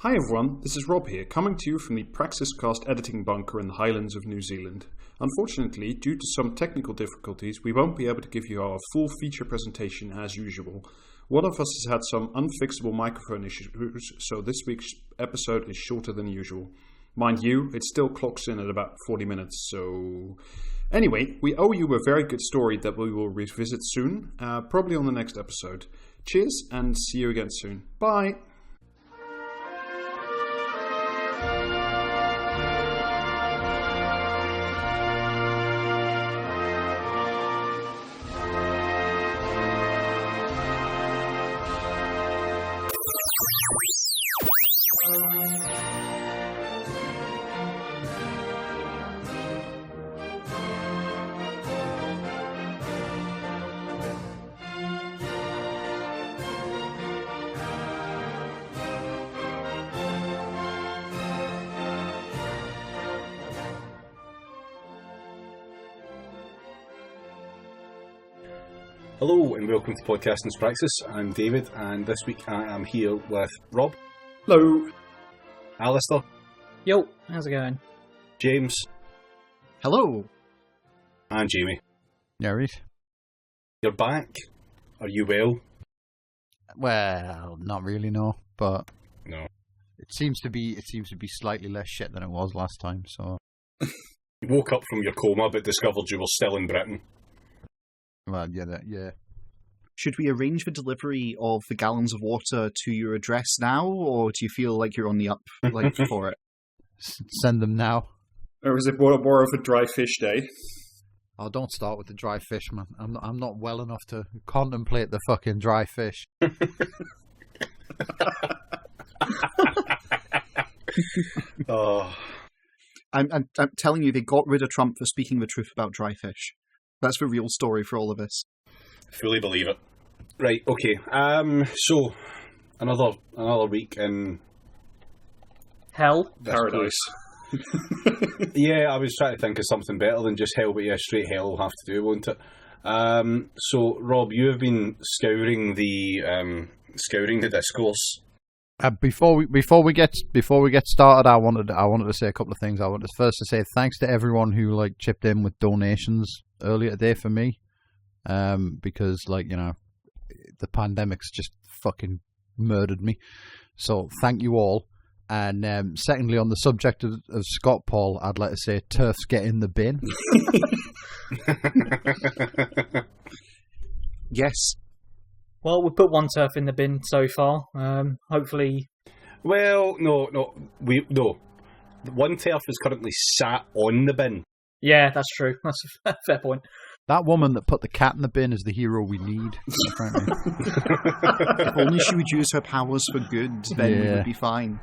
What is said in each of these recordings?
Hi everyone, this is Rob here, coming to you from the Praxiscast editing bunker in the Highlands of New Zealand. Unfortunately, due to some technical difficulties, we won't be able to give you our full feature presentation as usual. One of us has had some unfixable microphone issues, so this week's episode is shorter than usual. Mind you, it still clocks in at about 40 minutes, so... Anyway, we owe you a very good story that we will revisit soon, probably on the next episode. Cheers, and see you again soon. Bye! Hello and welcome to Podcasting's Praxis. I'm David, and this week I am here with Rob. Hello. Alistair. Yo, how's it going? James. Hello. And Jamie. Yeah, right. You're back. Are you well? Well, not really, no. But no. It seems to be slightly less shit than it was last time. So. You woke up from your coma, but discovered you were still in Britain. Well, yeah. Should we arrange for delivery of the gallons of water to your address now, or do you feel like you're on the up for it? Send them now. Or is it more of a dry fish day? Oh, don't start with the dry fish, man. I'm not well enough to contemplate the fucking dry fish. Oh. I'm telling you, they got rid of Trump for speaking the truth about dry fish. That's the real story for all of us. Fully believe it. Right, okay. So another week in Hell? Paradise. Yeah, I was trying to think of something better than just hell, but yeah, straight hell will have to do, won't it? So Rob, you have been scouring the discourse. Before we get started, I wanted to say a couple of things. I wanted first to say thanks to everyone who chipped in with donations earlier today for me, because the pandemic's just fucking murdered me. So thank you all. And secondly, on the subject of Scott Paul, I'd like to say turfs get in the bin. Yes. Well, we put one turf in the bin so far. Hopefully... Well, no. One turf is currently sat on the bin. Yeah, that's true. That's a fair point. That woman that put the cat in the bin is the hero we need, apparently. If only she would use her powers for good, then we would be fine.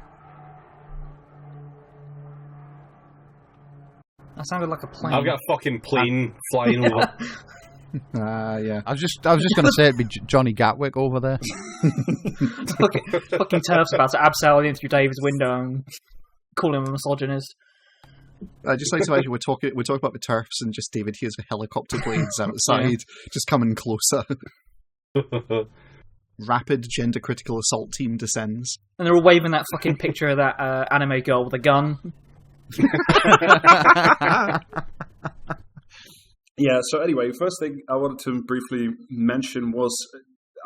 That sounded like a plane. I've got a fucking plane flying over. Yeah. I was just going to say it'd be Johnny Gatwick over there. fucking turf's about to abseil in through David's window and call him a misogynist. I just like to imagine we're talking about the turfs and just David hears the helicopter blades outside, just coming closer. Rapid gender critical assault team descends. And they're all waving that fucking picture of that anime girl with a gun. Yeah, so anyway, first thing I wanted to briefly mention was,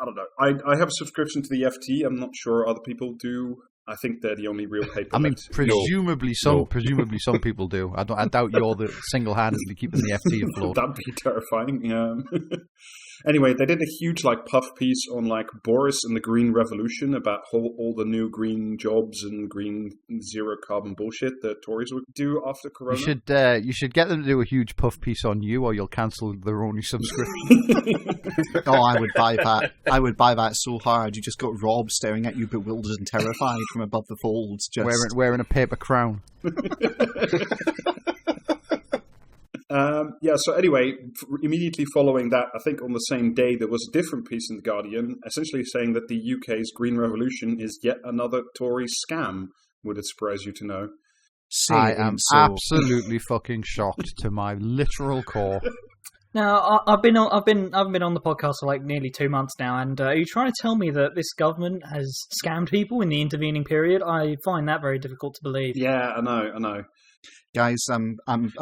I don't know, I have a subscription to the FT. I'm not sure other people do. I think they're the only real paper. I mean, presumably some people do. I doubt you're the single-handedly keeping the FT afloat. That'd be terrifying. Yeah. Anyway, they did a huge puff piece on Boris and the Green Revolution about all the new green jobs and green zero carbon bullshit that Tories would do after Corona. You should get them to do a huge puff piece on you, or you'll cancel their only subscription. Oh, I would buy that. I would buy that so hard. You just got Rob staring at you, bewildered and terrified from above the folds, just wearing a paper crown. So anyway, immediately following that, I think on the same day, there was a different piece in The Guardian, essentially saying that the UK's Green Revolution is yet another Tory scam. Would it surprise you to know? I am absolutely fucking shocked to my literal core. Now, I've been on the podcast for like nearly 2 months now, and are you trying to tell me that this government has scammed people in the intervening period? I find that very difficult to believe. Yeah, I know. Guys, I'm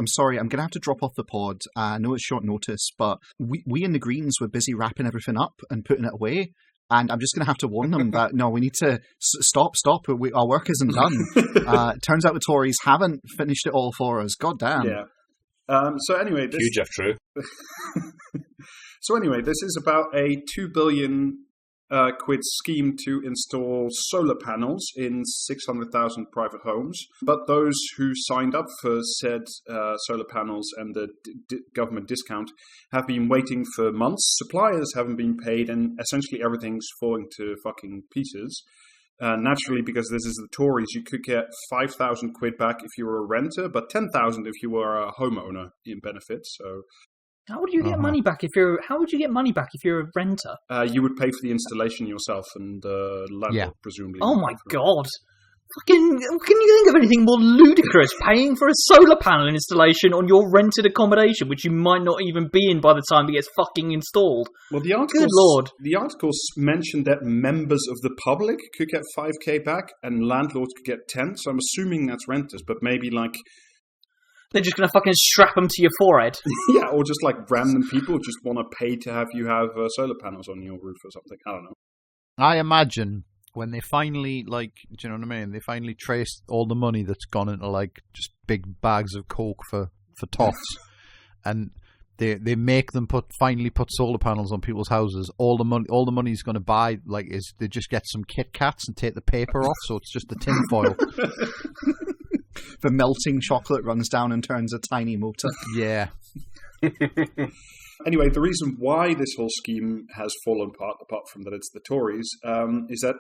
sorry. I'm gonna have to drop off the pod. I know it's short notice, but we in the Greens were busy wrapping everything up and putting it away. And I'm just going to have to warn them that, no, we need to stop. Our work isn't done. Turns out the Tories haven't finished it all for us. God damn. Yeah. So anyway... Huge if true. So anyway, this is about a 2 billion quid scheme to install solar panels in 600,000 private homes. But those who signed up for said solar panels and the government discount have been waiting for months. Suppliers haven't been paid, and essentially everything's falling to fucking pieces. Naturally, because this is the Tories, you could get 5,000 quid back if you were a renter, but 10,000 if you were a homeowner in benefits. So. How would you get money back if you're? How would you get money back if you're a renter? You would pay for the installation yourself, and the landlord presumably. Oh my god! Fucking! Can you think of anything more ludicrous? Paying for a solar panel installation on your rented accommodation, which you might not even be in by the time it gets fucking installed. Well, the articles mentioned that members of the public could get 5k back, and landlords could get 10. So I'm assuming that's renters, but maybe like. They're just going to fucking strap them to your forehead. Yeah, or just like random people just want to pay to have you have solar panels on your roof or something. I don't know. I imagine when they finally, like, do you know what I mean? They finally traced all the money that's gone into, like, just big bags of coke for toffs. And they make them finally put solar panels on people's houses. All the money's going to buy, like, is they just get some Kit Kats and take the paper off, so it's just the tin foil. The melting chocolate runs down and turns a tiny motor. Yeah. Anyway, the reason why this whole scheme has fallen apart from that it's the Tories, is that...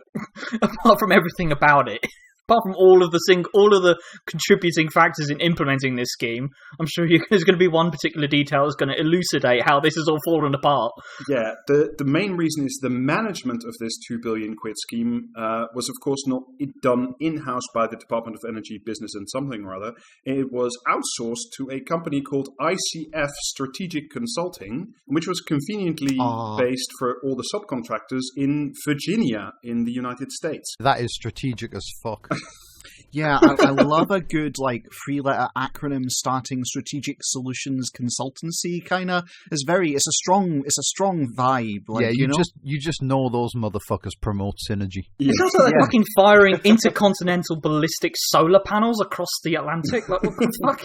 Apart from everything about it. Apart from all of the contributing factors in implementing this scheme, I'm sure there's going to be one particular detail that's going to elucidate how this has all fallen apart. Yeah, the main reason is the management of this 2 billion quid scheme was, of course, not done in-house by the Department of Energy, Business and something or other. It was outsourced to a company called ICF Strategic Consulting, which was conveniently based for all the subcontractors in Virginia in the United States. That is strategic as fuck. Yeah, I love a good like 3-letter acronym starting strategic solutions consultancy kind of. It's a strong vibe. Like, yeah, you just know those motherfuckers promote synergy. It sounds like they're fucking firing intercontinental ballistic solar panels across the Atlantic. Like, what the fuck?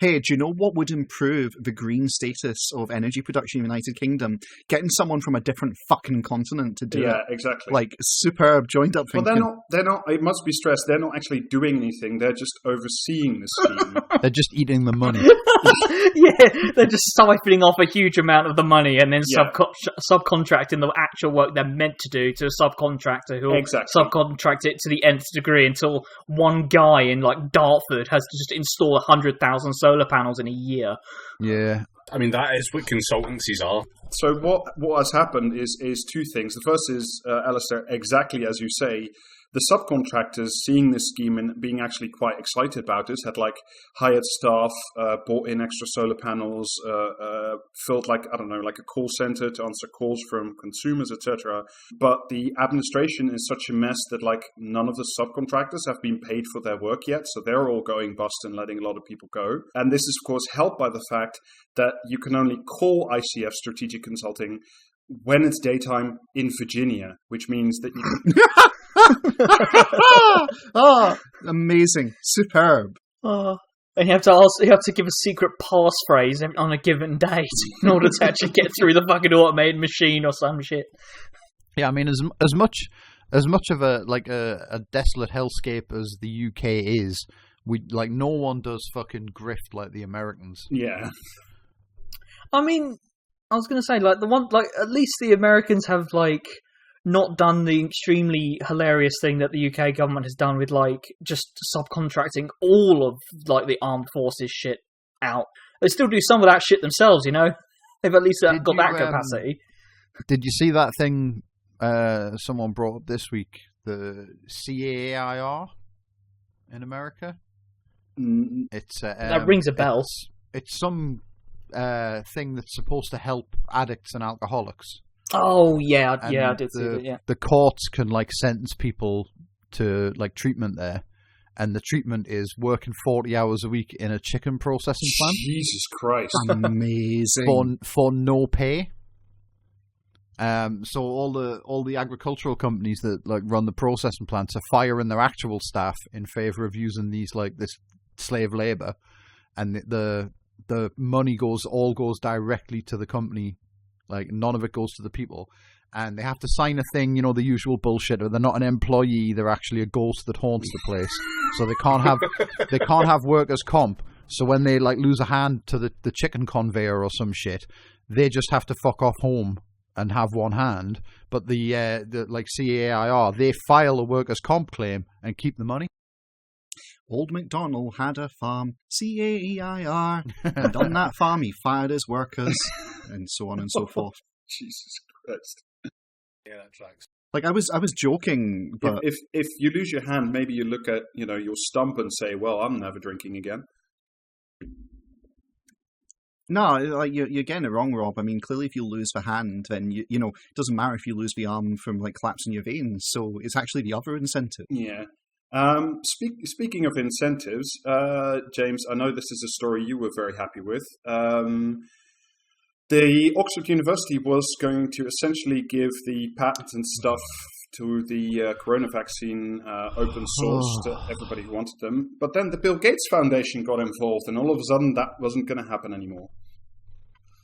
Hey, do you know what would improve the green status of energy production in the United Kingdom? Getting someone from a different fucking continent to do it. Yeah, exactly. Like, superb joined up thinking. Well, they're not, it must be stressed, they're not actually doing anything, they're just overseeing the scheme. They're just eating the money. Yeah, they're just siphoning off a huge amount of the money and then subcontracting the actual work they're meant to do to a subcontractor who will subcontract it to the nth degree until one guy in, like, Dartford has to just install 100,000 solar panels in a year. Yeah. I mean, that is what consultancies are. So what has happened is two things. The first is, Alistair, exactly as you say, the subcontractors seeing this scheme and being actually quite excited about this had like hired staff, bought in extra solar panels, filled like a call center to answer calls from consumers, etc. But the administration is such a mess that like none of the subcontractors have been paid for their work yet, so they're all going bust and letting a lot of people go. And this is of course helped by the fact that you can only call ICF Strategic Consulting when it's daytime in Virginia, which means that you can... Oh, amazing. Superb. And you have to give a secret passphrase on a given date in order to actually get through the fucking automated machine or some shit. Yeah, I mean, as much of a desolate hellscape as the UK is, no one does fucking grift like the Americans. Yeah. I mean, I was gonna say at least the Americans have not done the extremely hilarious thing that the UK government has done with just subcontracting all of the armed forces shit out. They still do some of that shit themselves, you know. They've at least got that capacity. Did you see that thing someone brought up this week? The CAIR in America. Mm. It's that rings a bell. It's some thing that's supposed to help addicts and alcoholics. Oh yeah, And I did see that. Yeah, the courts can sentence people to treatment there, and the treatment is working 40 hours a week in a chicken processing plant. Jesus Christ! Amazing. For no pay. So all the agricultural companies that run the processing plants are firing their actual staff in favor of using these this slave labor, and the money goes directly to the company. None of it goes to the people, and they have to sign a thing, the usual bullshit. Or they're not an employee; they're actually a ghost that haunts the place. So they can't have workers' comp. So when they lose a hand to the chicken conveyor or some shit, they just have to fuck off home and have one hand. But the CAIR, they file a workers' comp claim and keep the money. Old MacDonald had a farm, CAEIR, and on that farm he fired his workers, and so on and so forth. Jesus Christ! Yeah, that tracks. I was joking, but if you lose your hand, maybe you look at your stump and say, "Well, I'm never drinking again." no, you're getting it wrong, Rob. I mean, clearly, if you lose the hand, then it doesn't matter if you lose the arm from collapsing your veins. So it's actually the other incentive. Yeah. Speaking of incentives, James, I know this is a story you were very happy with. The Oxford University was going to essentially give the patents and stuff to the corona vaccine open source to everybody who wanted them. But then the Bill Gates Foundation got involved, and all of a sudden that wasn't going to happen anymore.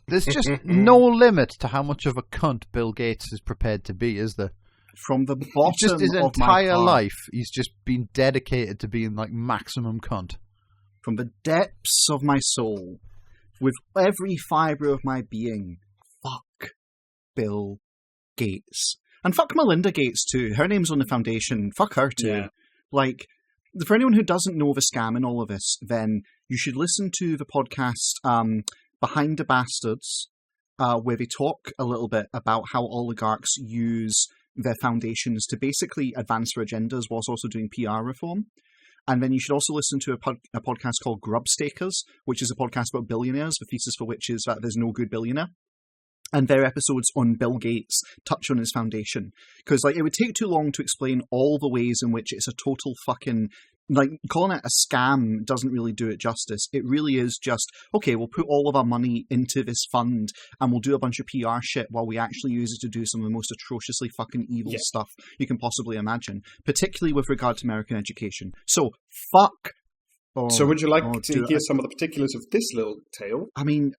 There's just no limit to how much of a cunt Bill Gates is prepared to be, is there? From the bottom just his of entire my heart, life, he's just been dedicated to being maximum cunt. from the depths of my soul, with every fibre of my being, fuck Bill Gates. And fuck Melinda Gates too. Her name's on the foundation. Fuck her too. Yeah. For anyone who doesn't know the scam in all of this, then you should listen to the podcast Behind the Bastards, where they talk a little bit about how oligarchs use their foundations to basically advance their agendas whilst also doing PR reform. And then you should also listen to a podcast called Grubstakers, which is a podcast about billionaires, the thesis for which is that there's no good billionaire. And their episodes on Bill Gates touch on his foundation. Because it would take too long to explain all the ways in which it's a total fucking... calling it a scam doesn't really do it justice. It really is just, okay, we'll put all of our money into this fund and we'll do a bunch of PR shit while we actually use it to do some of the most atrociously fucking evil stuff you can possibly imagine, particularly with regard to American education. So, fuck. So would you like to hear some of the particulars of this little tale? I mean,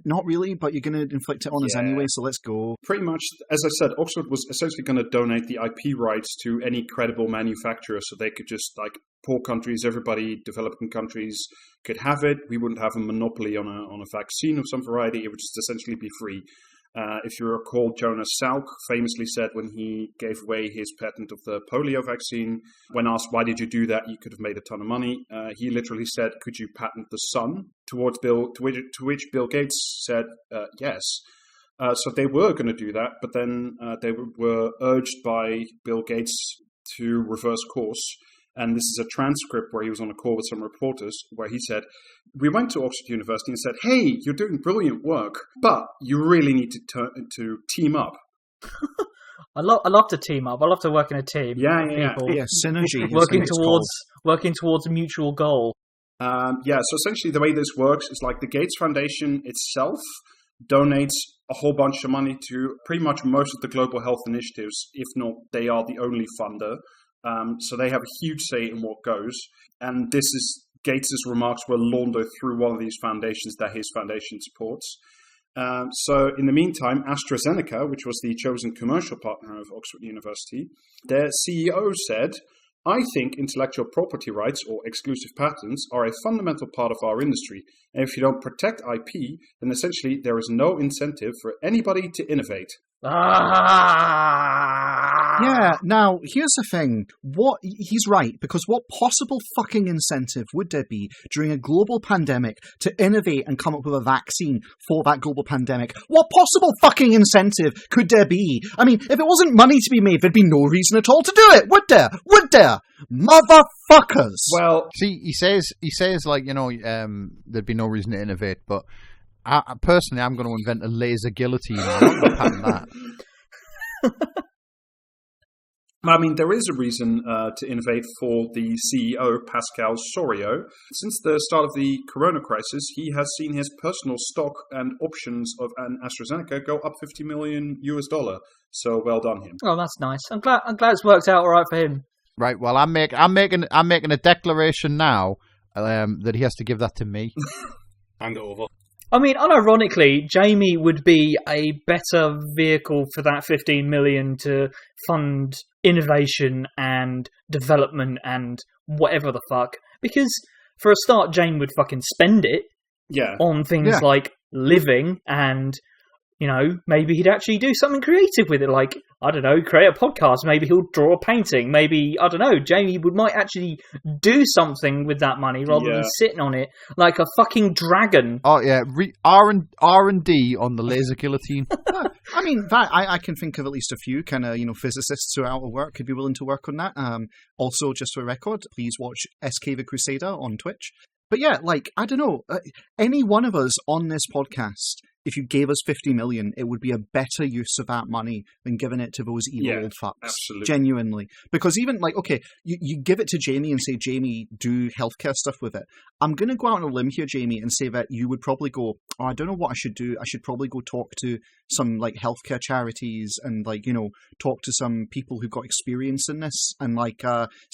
not really, but you're going to inflict it on us anyway, so let's go. Pretty much, as I said, Oxford was essentially going to donate the IP rights to any credible manufacturer so they could just, poor countries, everybody, developing countries could have it. We wouldn't have a monopoly on a vaccine of some variety. It would just essentially be free. If you recall, Jonas Salk famously said when he gave away his patent of the polio vaccine, when asked, why did you do that? You could have made a ton of money. He literally said, could you patent the sun? To which Bill Gates said, yes. So they were going to do that, but then they were urged by Bill Gates to reverse course. And this is a transcript where he was on a call with some reporters where he said, we went to Oxford University and said, hey, you're doing brilliant work, but you really need to team up. I love to team up. I love to work in a team. Yeah. Yeah, synergy. working towards a mutual goal. So essentially the way this works is the Gates Foundation itself donates a whole bunch of money to pretty much most of the global health initiatives, if not they are the only funder. So they have a huge say in what goes. And this is Gates's remarks were laundered through one of these foundations that his foundation supports. So in the meantime, AstraZeneca, which was the chosen commercial partner of Oxford University, their CEO said, I think intellectual property rights or exclusive patents are a fundamental part of our industry. And if you don't protect IP, then essentially there is no incentive for anybody to innovate. Yeah, now, here's the thing. He's right, because what possible fucking incentive would there be during a global pandemic to innovate and come up with a vaccine for that global pandemic? What possible fucking incentive could there be? I mean, if it wasn't money to be made, there'd be no reason at all to do it, would there? Would there? Motherfuckers! Well, see, he says, there'd be no reason to innovate, but personally, I'm going to invent a laser guillotine. I'm not going to patent that. I mean, there is a reason to innovate for the CEO, Pascal Soriot. Since the start of the corona crisis, he has seen his personal stock and options of an AstraZeneca go up $50 million. So well done him. Oh, that's nice. I'm glad it's worked out all right for him. Right. Well, I'm making a declaration now that he has to give that to me. Hand it over. I mean, unironically, Jamie would be a better vehicle for that 15 million to fund innovation and development and whatever the fuck. Because for a start, Jamie would fucking spend it on things like living and, you know, maybe he'd actually do something creative with it. Like, I don't know, create a podcast. Maybe he'll draw a painting. Maybe, I don't know, Jamie might actually do something with that money rather than sitting on it like a fucking dragon. Oh, yeah. R&D on the laser guillotine. I mean, that I can think of at least a few kind of, you know, physicists who are out of work could be willing to work on that. Also, just for record, please watch SK the Crusader on Twitch. But yeah, like, I don't know, any one of us on this podcast, if you gave us 50 million, it would be a better use of that money than giving it to those evil old fucks. Absolutely. Genuinely. Because even, like, okay, you give it to Jamie and say, Jamie, do healthcare stuff with it. I'm going to go out on a limb here, Jamie, and say that you would probably go, oh, I don't know what I should do. I should probably go talk to some, like, healthcare charities and, like, you know, talk to some people who've got experience in this and, like,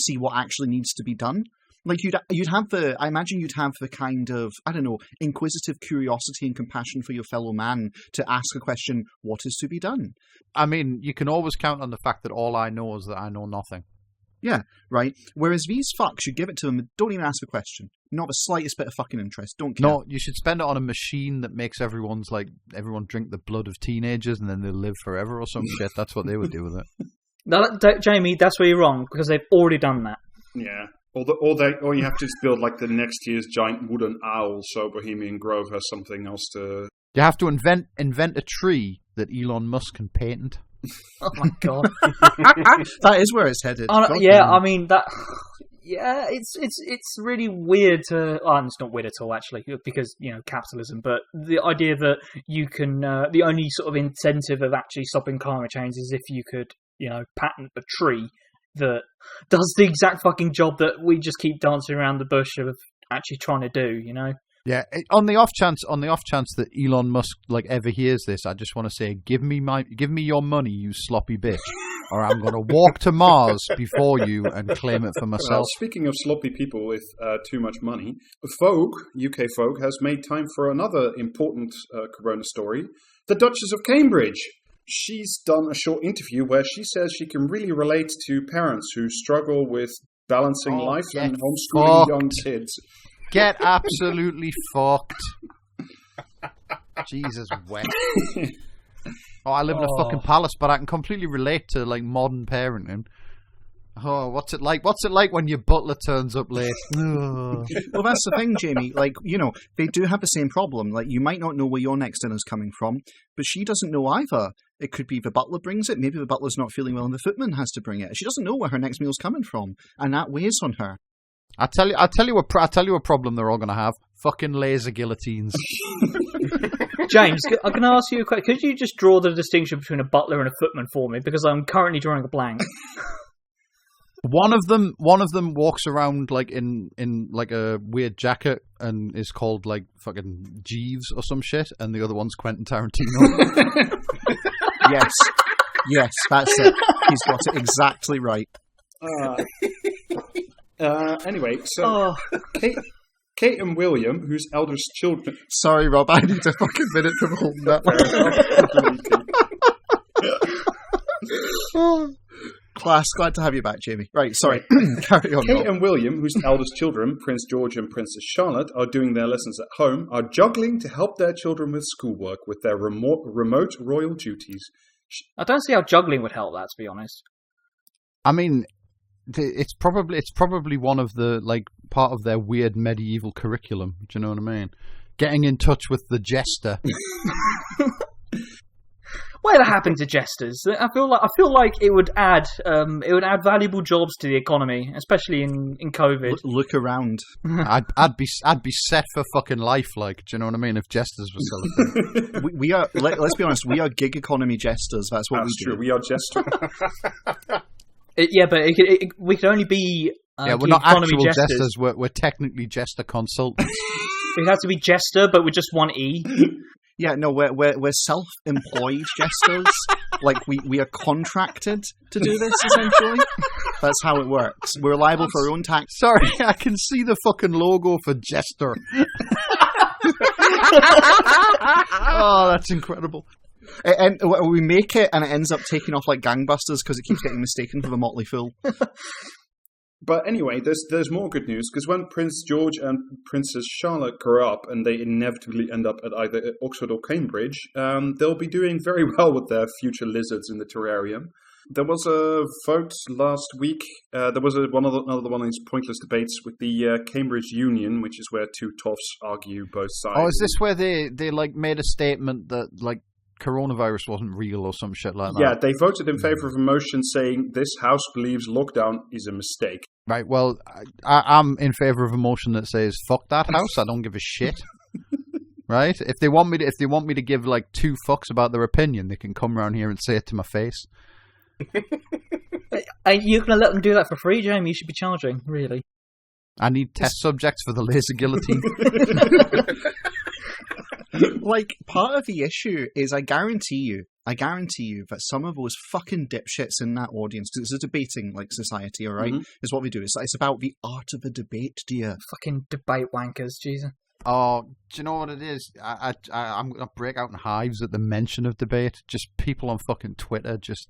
see what actually needs to be done. Like, I imagine you'd have the kind of, I don't know, inquisitive curiosity and compassion for your fellow man to ask a question, what is to be done? I mean, you can always count on the fact that all I know is that I know nothing. Yeah, right? Whereas these fucks, you give it to them and don't even ask a question. Not the slightest bit of fucking interest. Don't care. No, you should spend it on a machine that makes everyone drink the blood of teenagers and then they'll live forever or some shit. That's what they would do with it. No, Jamie, that's where you're wrong, because they've already done that. Yeah. Or you have to just build like the next year's giant wooden owl, so Bohemian Grove has something else to... You have to invent a tree that Elon Musk can patent. Oh my god. That is where it's headed. I mean, that... Yeah, it's really weird to... Oh, it's not weird at all, actually, because, you know, capitalism, but the idea that you can... the only sort of incentive of actually stopping climate change is if you could, you know, patent a tree that does the exact fucking job that we just keep dancing around the bush of actually trying to do, you know? Yeah, on the off chance that Elon Musk like ever hears this, I just want to say, give me your money, you sloppy bitch, or I'm going to walk to Mars before you and claim it for myself. Well, speaking of sloppy people with too much money, UK Folk has made time for another important corona story: the Duchess of Cambridge. She's done a short interview where she says she can really relate to parents who struggle with balancing life and homeschooling young kids. Get absolutely fucked. Jesus, wet. I live in a fucking palace, but I can completely relate to like modern parenting. Oh, what's it like? What's it like when your butler turns up late? Well, that's the thing, Jamie. Like, you know, they do have the same problem. Like, you might not know where your next dinner's coming from, but she doesn't know either. It could be the butler brings it. Maybe the butler's not feeling well and the footman has to bring it. She doesn't know where her next meal's coming from, and that weighs on her. I tell you a problem they're all going to have. Fucking laser guillotines. James, I'm going to ask you a question. Could you just draw the distinction between a butler and a footman for me? Because I'm currently drawing a blank. One of them walks around like in like a weird jacket and is called like fucking Jeeves or some shit, and the other one's Quentin Tarantino. Yes, that's it. He's got it exactly right. Anyway, so Kate and William, whose eldest children... Sorry, Rob, I need a fucking minute from holding that. Class, glad to have you back, Jamie. Right, sorry. Carry on. Kate and William, whose eldest children, Prince George and Princess Charlotte, are doing their lessons at home, are juggling to help their children with schoolwork with their remote royal duties. I don't see how juggling would help that, to be honest. I mean, it's probably one of the, like, part of their weird medieval curriculum. Do you know what I mean? Getting in touch with the jester. Whatever happened to jesters? I feel like it would add valuable jobs to the economy, especially in COVID. Look around. I'd be set for fucking life. Like, do you know what I mean? If jesters were still a thing. we are. Let's be honest. We are gig economy jesters. That's what That's we true. do. We are jesters. We could only be. We're not actual jesters. jesters. We're technically jester consultants. It has to be jester, but with just one E. Yeah, no, we're self-employed jesters. Like we are contracted to do this. Essentially, that's how it works. We're liable for our own tax. Sorry, I can see the fucking logo for jester. Oh, that's incredible. And we make it, and it ends up taking off like gangbusters because it keeps getting mistaken for the Motley Fool. But anyway, there's more good news, because when Prince George and Princess Charlotte grow up and they inevitably end up at either Oxford or Cambridge, they'll be doing very well with their future lizards in the terrarium. There was a vote last week. There was another one of these pointless debates with the Cambridge Union, which is where two toffs argue both sides. Oh, is this where they like made a statement that like coronavirus wasn't real or some shit like that? Yeah, they voted in favour of a motion saying this house believes lockdown is a mistake. Right, well, I'm in favour of a motion that says fuck that house. I don't give a shit. Right? If they want me to give like two fucks about their opinion, they can come around here and say it to my face. You're going to let them do that for free, Jamie? You should be charging, really. I need test subjects for the laser guillotine. Like, part of the issue is I guarantee you that some of those fucking dipshits in that audience, because it's a debating like society, all right, is what we do. It's about the art of a debate, dear. Fucking debate wankers, Jesus. Oh, do you know what it is? I'm going to break out in hives at the mention of debate. Just people on fucking Twitter just...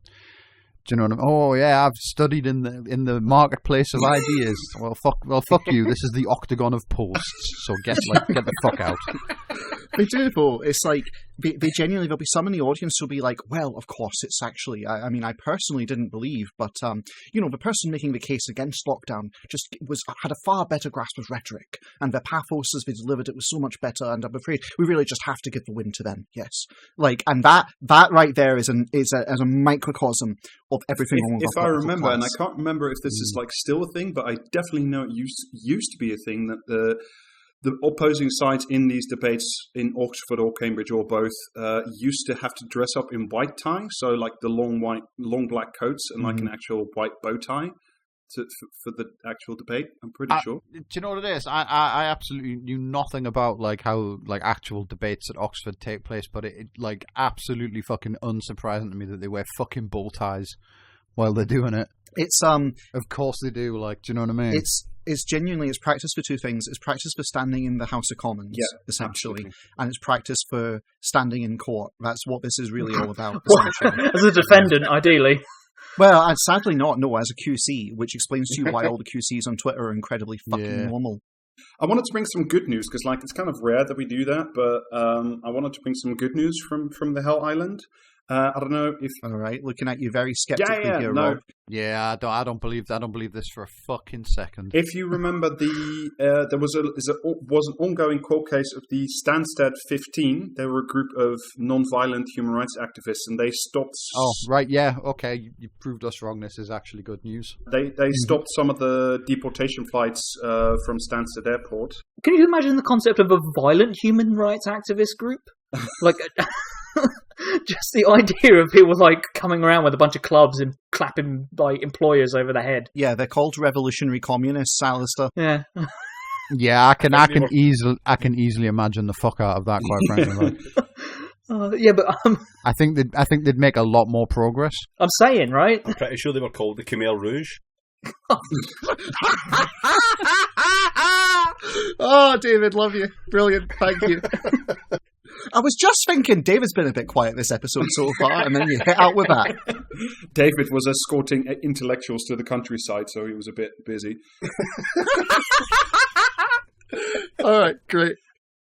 Do you know what I mean? Oh yeah, I've studied in the marketplace of ideas. Well, fuck you. This is the octagon of posts. So get the fuck out. They do though. It's like they genuinely, there'll be some in the audience who'll be like, well, of course, it's actually. I mean, I personally didn't believe, but the person making the case against lockdown just had a far better grasp of rhetoric, and their pathos as they delivered it was so much better. And I'm afraid we really just have to give the win to them. Yes, like, and that right there is a microcosm of everything. If I remember, and I can't remember if this is like still a thing, but I definitely know it used to be a thing that the opposing sides in these debates in Oxford or Cambridge or both used to have to dress up in white tie, so like the long black coats and like an actual white bow tie for the actual debate. I'm pretty sure. Do you know what it is? I absolutely knew nothing about like how like actual debates at Oxford take place, but it like absolutely fucking unsurprising to me that they wear fucking bow ties while they're doing it. It's of course they do. Like, do you know what I mean? It's genuinely, it's practice for two things. It's practice for standing in the House of Commons, essentially, absolutely. And it's practice for standing in court. That's what this is really all about. As a defendant, ideally. Well, sadly not. No, as a QC, which explains to you why all the QCs on Twitter are incredibly fucking normal. I wanted to bring some good news because, like, it's kind of rare that we do that, but I wanted to bring some good news from the Hell Island. I don't know if. All right, looking at you very skeptically here, Rob. Yeah, I don't believe this for a fucking second. If you remember, there was an ongoing court case of the Stanza 15. They were a group of non-violent human rights activists, and they stopped. Oh, right, yeah, okay, you proved us wrong. This is actually good news. They stopped some of the deportation flights from Stansted Airport. Can you imagine the concept of a violent human rights activist group? Like. Just the idea of people like coming around with a bunch of clubs and clapping like employers over the head. Yeah, they're called revolutionary communists, Alistair. Yeah. Yeah, I can easily imagine the fuck out of that, quite frankly. Like. Yeah, but I think they'd make a lot more progress. I'm saying, right? I'm pretty sure they were called the Khmer Rouge. Oh, David, love you. Brilliant. Thank you. I was just thinking David's been a bit quiet this episode so far, and then you hit out with that. David was escorting intellectuals to the countryside, so he was a bit busy. All right, great.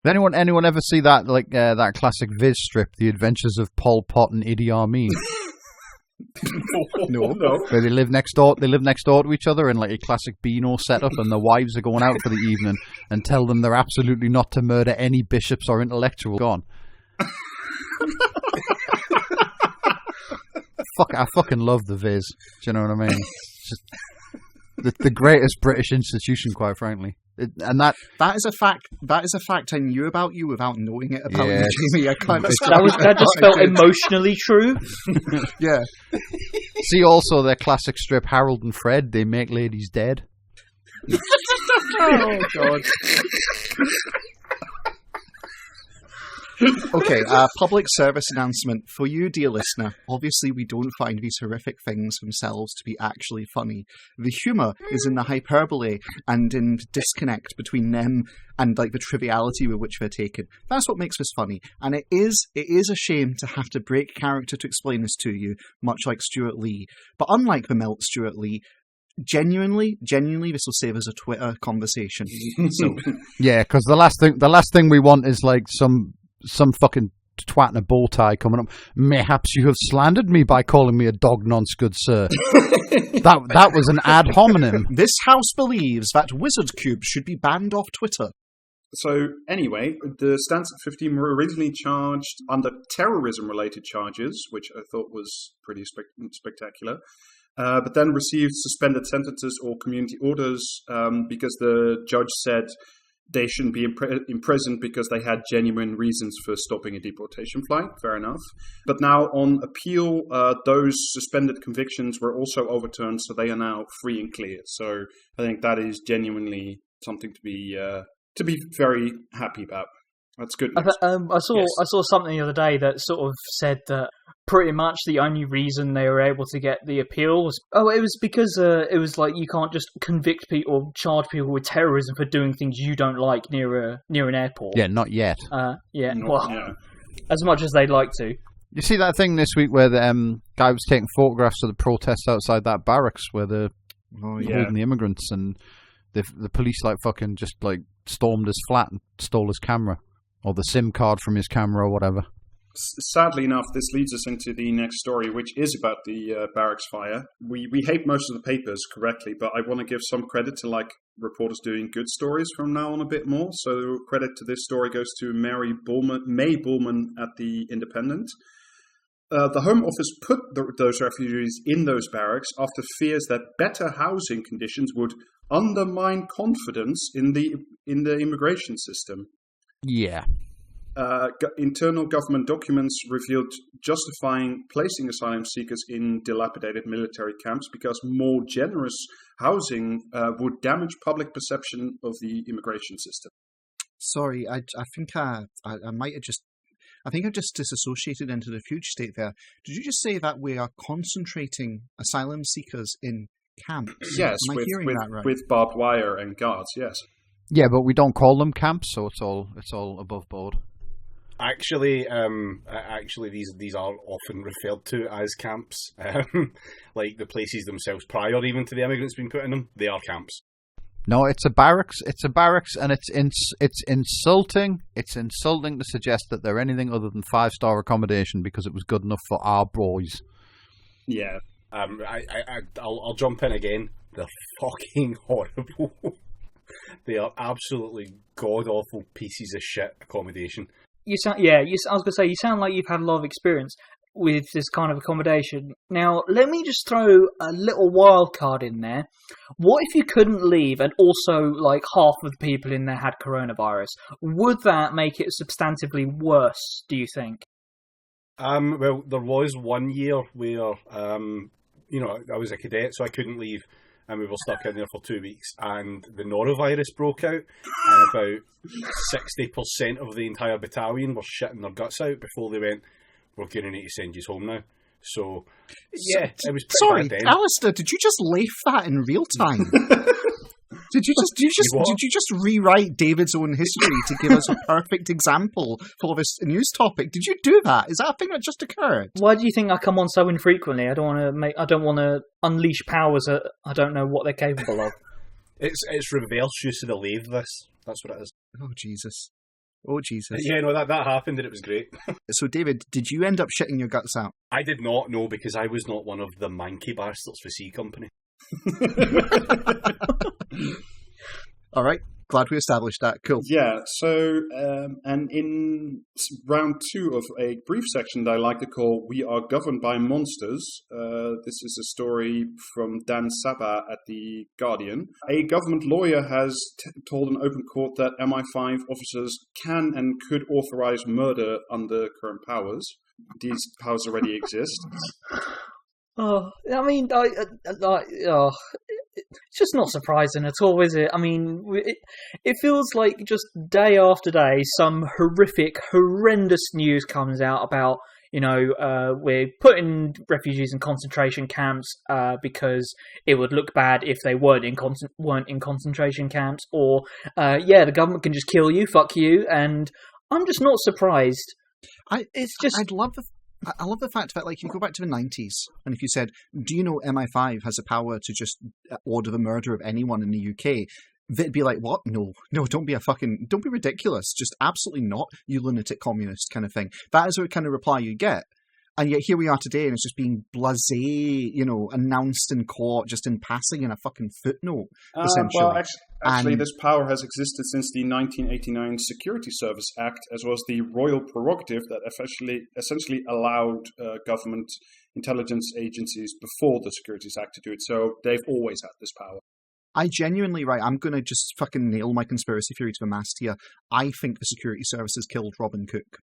Did anyone ever see that that classic Viz strip, The Adventures of Pol Pot and Idi Amin? No. Where they live next door to each other in like a classic Beano setup, and their wives are going out for the evening and tell them they're absolutely not to murder any bishops or intellectuals. Gone. I fucking love the Viz. Do you know what I mean? It's just the greatest British institution, quite frankly. And that is a fact. That is a fact I knew about you without knowing it about you, Jamie. I can't. That just felt emotionally true. Yeah. See, also their classic strip, Harold and Fred. They make ladies dead. Oh God. Okay, public service announcement for you, dear listener. Obviously, we don't find these horrific things themselves to be actually funny. The humour is in the hyperbole and in the disconnect between them and like the triviality with which they're taken. That's what makes this funny, and it is a shame to have to break character to explain this to you, much like Stuart Lee. But unlike the Melt Stuart Lee, genuinely, this will save us a Twitter conversation. So yeah, because the last thing we want is like some fucking twat in a bow tie coming up. Mayhaps you have slandered me by calling me a dog nonce, good sir. that was an ad hominem. This house believes that wizard cubes should be banned off Twitter. So anyway, the Stanza 15 were originally charged under terrorism-related charges, which I thought was pretty spectacular. But then received suspended sentences or community orders because the judge said they shouldn't be imprisoned because they had genuine reasons for stopping a deportation flight. Fair enough. But now on appeal, those suspended convictions were also overturned, so they are now free and clear. So I think that is genuinely something to be very happy about. That's good news. I saw something the other day that sort of said that pretty much the only reason they were able to get the appeal was it was because it was like you can't just convict people or charge people with terrorism for doing things you don't like near an airport. Yeah, not yet. As much as they'd like to. You see that thing this week where the guy was taking photographs of the protests outside that barracks where they're holding the immigrants, and the police like fucking just like stormed his flat and stole his camera. Or the SIM card from his camera or whatever. Sadly enough, this leads us into the next story, which is about the barracks fire. We hate most of the papers correctly, but I want to give some credit to like reporters doing good stories from now on a bit more. So credit to this story goes to May Bullman at the Independent. The Home Office put those refugees in those barracks after fears that better housing conditions would undermine confidence in the immigration system. Yeah. Internal government documents revealed justifying placing asylum seekers in dilapidated military camps because more generous housing would damage public perception of the immigration system. Sorry, I think I might have just... I think I've just disassociated into the future state there. Did you just say that we are concentrating asylum seekers in camps? Yes, Am I hearing that right? with barbed wire and guards, yes. Yeah, but we don't call them camps, so it's all above board. Actually, these are often referred to as camps. Like the places themselves, prior even to the immigrants being put in them, they are camps. No, it's a barracks. It's a barracks, and it's insulting. It's insulting to suggest that they're anything other than 5-star accommodation because it was good enough for our boys. Yeah. I'll jump in again. They're fucking horrible. They are absolutely god-awful pieces of shit accommodation. I was going to say, you sound like you've had a lot of experience with this kind of accommodation. Now, let me just throw a little wild card in there. What if you couldn't leave and also, like, half of the people in there had coronavirus? Would that make it substantively worse, do you think? Well, there was one year where, I was a cadet, so I couldn't leave. And we were stuck in there for 2 weeks, and the norovirus broke out, and about 60% of the entire battalion were shitting their guts out before they went, we're going to need to send you home now. So, yeah, it was pretty bad then. Alistair, did you just leaf that in real time? Did you just rewrite David's own history to give us a perfect example for this news topic? Did you do that? Is that a thing that just occurred? Why do you think I come on so infrequently? I don't want to unleash powers that I don't know what they're capable of. It's reverse use of the lathe. That's what it is. Oh Jesus! Yeah, no, that happened and it was great. So, David, did you end up shitting your guts out? I did not, no, because I was not one of the manky bastards for C Company. All right, Glad we established that. Cool. Yeah, so, and in round 2 of a brief section that I like to call We Are Governed by Monsters, this is a story from Dan Saba at The Guardian. A government lawyer has told an open court that MI5 officers can and could authorize murder under current powers. These powers already exist. Oh, I mean, it's just not surprising at all, is it? I mean, it feels like just day after day, some horrendous news comes out about, we're putting refugees in concentration camps because it would look bad if they weren't in concentration camps, or the government can just kill you, fuck you, and I'm just not surprised. I love the fact that, like, you go back to the 90s, and if you said, do you know MI5 has the power to just order the murder of anyone in the UK? They'd be like, what? No, don't be ridiculous. Just absolutely not, you lunatic communist kind of thing. That is the kind of reply you get. And yet here we are today, and it's just being blasé, announced in court, just in passing in a fucking footnote, essentially. Well, actually, this power has existed since the 1989 Security Service Act, as well as the royal prerogative that essentially allowed government intelligence agencies before the Securities Act to do it. So they've always had this power. I genuinely, I'm going to just fucking nail my conspiracy theory to the mast here. I think the security services killed Robin Cook.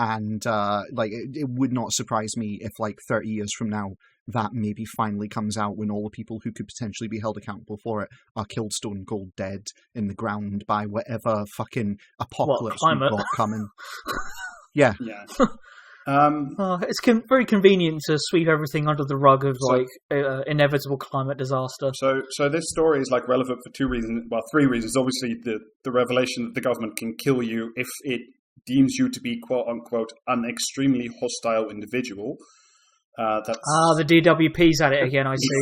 And, it would not surprise me if, 30 years from now, that maybe finally comes out when all the people who could potentially be held accountable for it are killed stone cold dead in the ground by whatever fucking apocalypse we've got coming. Yeah. It's very convenient to sweep everything under the rug of, inevitable climate disaster. So this story is, relevant for 2 reasons. Well, 3 reasons. Obviously, the revelation that the government can kill you if it deems you to be, quote-unquote, an extremely hostile individual. The DWP's at it again, I see.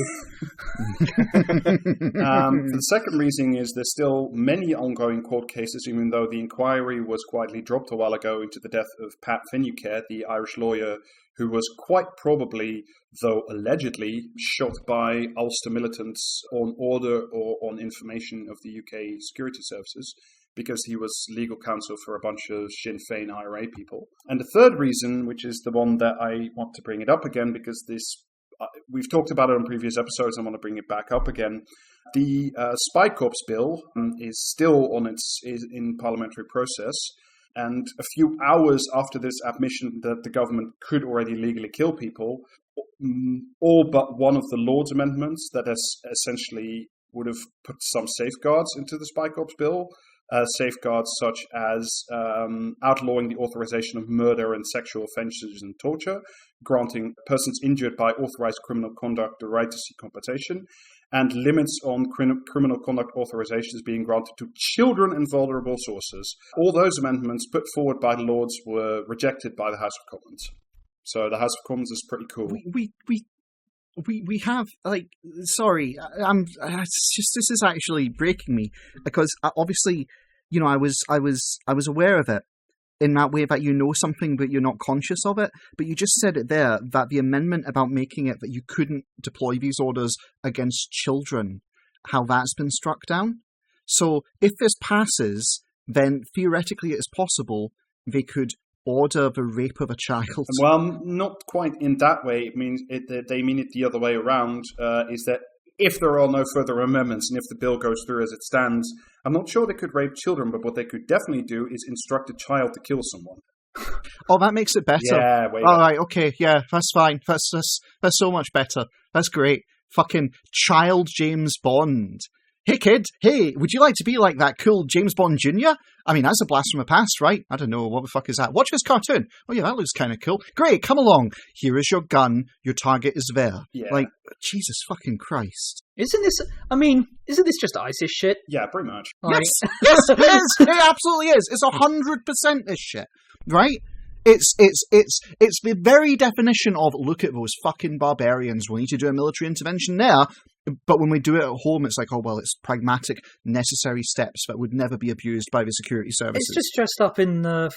The second reason is there's still many ongoing court cases, even though the inquiry was quietly dropped a while ago into the death of Pat Finucane, the Irish lawyer who was quite probably, though allegedly, shot by Ulster militants on order or on information of the UK security services, because he was legal counsel for a bunch of Sinn Féin IRA people. And the third reason, which is the one that I want to bring it up again, because we've talked about it on previous episodes, I want to bring it back up again. The spycops bill is still in parliamentary process, and a few hours after this admission that the government could already legally kill people, all but one of the Lords' amendments that essentially would have put some safeguards into the spycops bill, safeguards such as outlawing the authorization of murder and sexual offences and torture, granting persons injured by authorized criminal conduct the right to seek compensation, and limits on criminal conduct authorizations being granted to children and vulnerable sources. All those amendments put forward by the Lords were rejected by the House of Commons. So the House of Commons is pretty cool. We have, sorry, this is actually breaking me, because obviously, I was aware of it in that way that you know something but you're not conscious of it, but you just said it there, that the amendment about making it that you couldn't deploy these orders against children, how that's been struck down. So if this passes, then theoretically it is possible they could order the rape of a child. Well, not quite in that way. It means they mean it the other way around, is that if there are no further amendments and if the bill goes through as it stands, I'm not sure they could rape children, but what they could definitely do is instruct a child to kill someone. Oh, that makes it better. Yeah, way All better. right, okay, yeah, that's fine. That's so much better. That's great. Fucking child James Bond. Hey, kid, hey, would you like to be like that cool James Bond Jr.? I mean, that's a blast from the past, right? I don't know, what the fuck is that? Watch this cartoon. Oh yeah, that looks kind of cool. Great, come along. Here is your gun. Your target is there. Yeah. Jesus fucking Christ. Isn't this just ISIS shit? Yeah, pretty much. Yes, it is. It absolutely is. It's 100% this shit, right? It's the very definition of, look at those fucking barbarians, we need to do a military intervention there, but when we do it at home, it's like, oh, well, it's pragmatic, necessary steps that would never be abused by the security services. It's just dressed up in the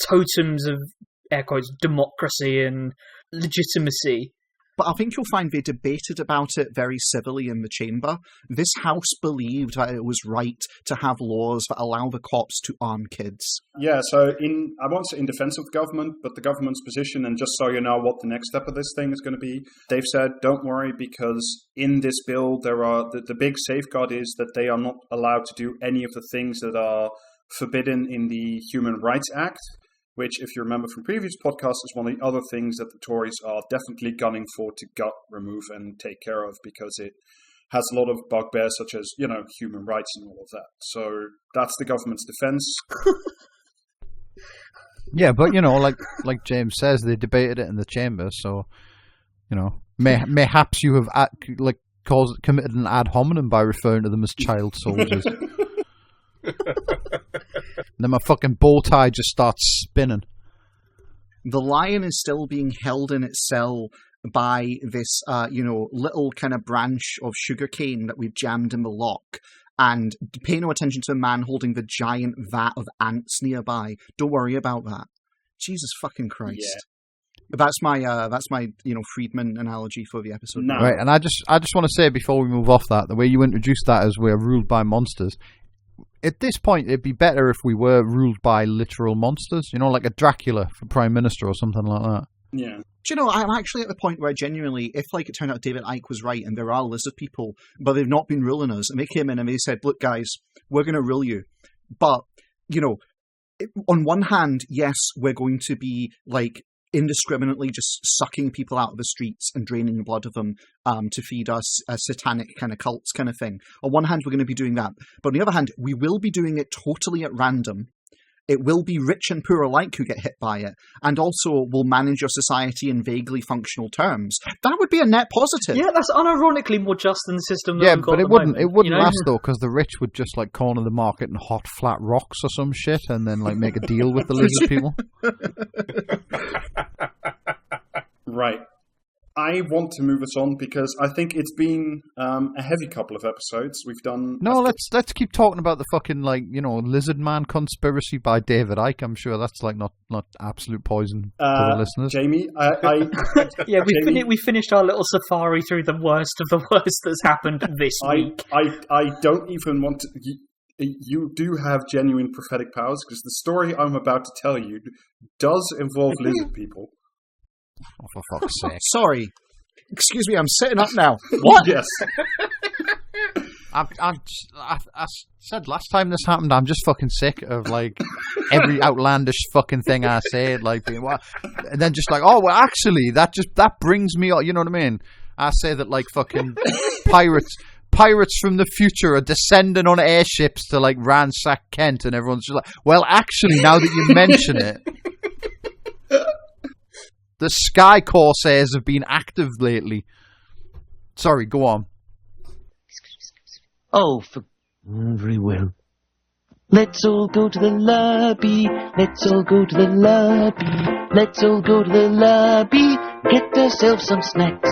totems of, air quotes, democracy and legitimacy. But I think you'll find they debated about it very civilly in the chamber. This house believed that it was right to have laws that allow the cops to arm kids. Yeah, so I won't say in defense of the government, but the government's position, and just so you know what the next step of this thing is going to be, they've said, don't worry, because in this bill, there are the big safeguard is that they are not allowed to do any of the things that are forbidden in the Human Rights Act, which, if you remember from previous podcasts, is one of the other things that the Tories are definitely gunning for to gut, remove, and take care of, because it has a lot of bugbears, such as, human rights and all of that. So that's the government's defense. Yeah, but, like James says, they debated it in the chamber, so, mayhaps you have, committed an ad hominem by referring to them as child soldiers. Then my fucking bow tie just starts spinning. The lion is still being held in its cell by this, little kind of branch of sugarcane that we've jammed in the lock. And pay no attention to a man holding the giant vat of ants nearby. Don't worry about that. Jesus fucking Christ. Yeah. That's my Friedman analogy for the episode. No. Right, and I just want to say before we move off that, the way you introduced that as we're ruled by monsters. At this point, it'd be better if we were ruled by literal monsters, like a Dracula for Prime Minister or something like that. Yeah. Do you know, I'm actually at the point where genuinely, if it turned out David Icke was right and there are lizard people, but they've not been ruling us, and they came in and they said, look guys, we're going to rule you. But, on one hand, yes, we're going to be indiscriminately just sucking people out of the streets and draining the blood of them to feed us a satanic kind of cults kind of thing. On one hand, we're going to be doing that. But on the other hand, we will be doing it totally at random. It will be rich and poor alike who get hit by it. And also will manage your society in vaguely functional terms. That would be a net positive. Yeah, that's unironically more just than the system that yeah, we've got but at it the wouldn't. moment, It wouldn't last though, because the rich would just corner the market in hot, flat rocks or some shit, and then make a deal with the lizard people. Right. I want to move us on because I think it's been a heavy couple of episodes. We've done... No, let's keep talking about the fucking, Lizardman conspiracy by David Icke. I'm sure that's, not absolute poison for the listeners. Jamie, yeah, we finished our little safari through the worst of the worst that's happened this week. I don't even want to... You do have genuine prophetic powers, because the story I'm about to tell you does involve lizard people. Oh, for fuck's sake. Sorry. Excuse me, I'm sitting up now. What? Yes. I said last time this happened, I'm just fucking sick of, every outlandish fucking thing I say, being what, and then just actually, that brings me, you know what I mean? I say that, fucking pirates from the future are descending on airships to, ransack Kent, and everyone's just well, actually, now that you mention it, the Sky Corsairs have been active lately. Sorry, go on. Oh, very well. Let's all go to the lobby. Let's all go to the lobby. Let's all go to the lobby. Get ourselves some snacks.